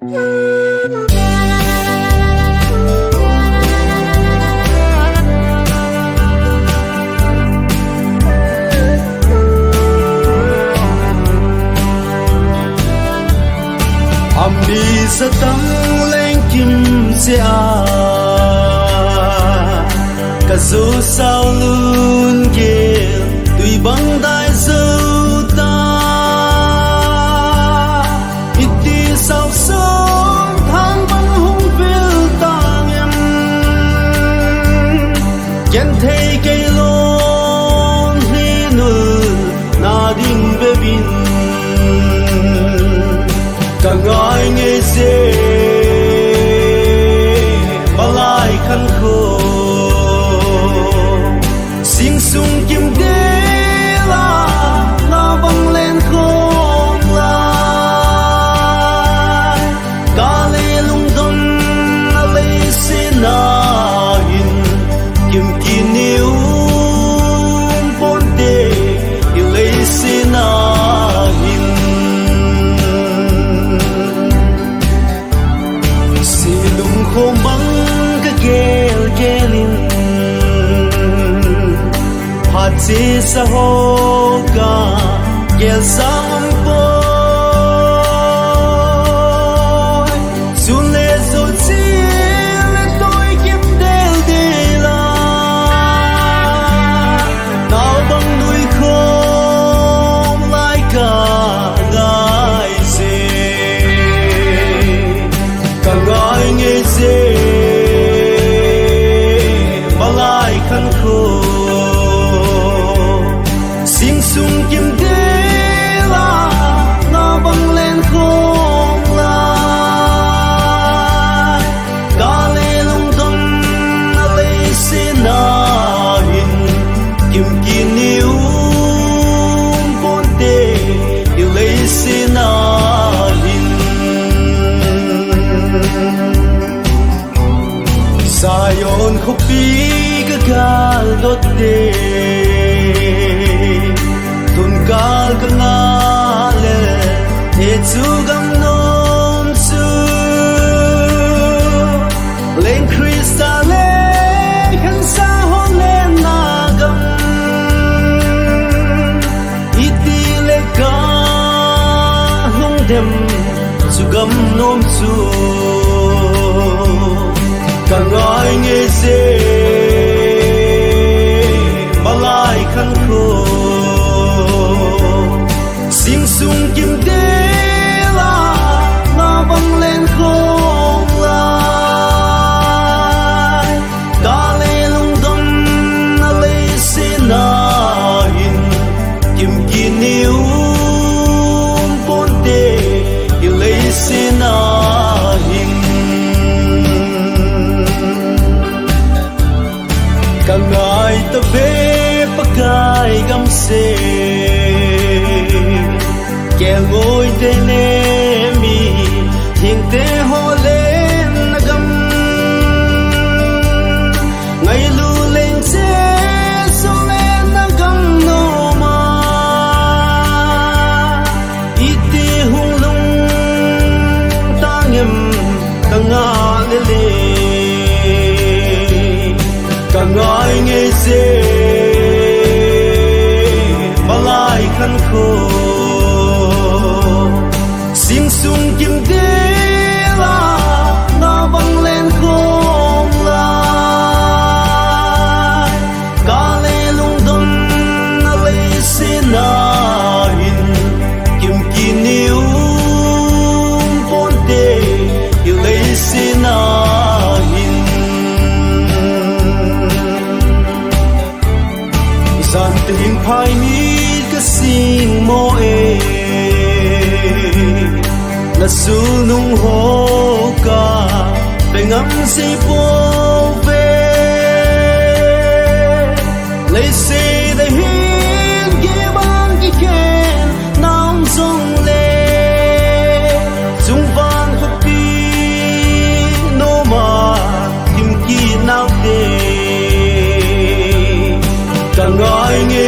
Ambi sa tang leng kim se a ka zo sao lun ke tui bang dai zo ta iti sao song thang bang hung vil tang em ken thei ke lon hi nu na ding be bin cả ngài nghe dê balai khăn khô sing sung kim đê la na băng lên không lại cả lê lung đông na lê se na hin kim ki niu bon đê i lê se na khom băng ka gel gelin phat si sa ho ka gel sam boy sun le so chi le tôi kim del de la nào băng nuôi khom lại cả gai se cả gai nghe dê balai khăn khô sing sung kim đê la na băng lên không lại cả lê lung tâm na lê se na hin kim ki niu bon đê i lê se na Sayon kopi gagal dote tun gal kanale etsu gam nom su len kristale kan sa hon len nagam iti le ka hong dem su gam nom su cả ngài nghe dê balai khăn khô sing sung kim đê la na băng lên không lại cả lê lung đông na lê se na hin kim ki niu bon đê i lê se na hin cả ngài ta về pakai gam se kẻ ngồi tên mi thiên tế ho lên gam ngày lu lên che so lên gam no ma iti hung lung tang em ta nga le cả ngài nghe dê balai khăn khô sing sung kim đê la na băng lên không lại cả lê lung đông na lê se na hin kim ki niu bon đê i lê se na san tình phai mi ka sing mo e na su nung ho ka pe ngam se po ve le se de hin ge bang ki ken nam song le sung van fa pi no ma kim ki nau de cả ngài nghe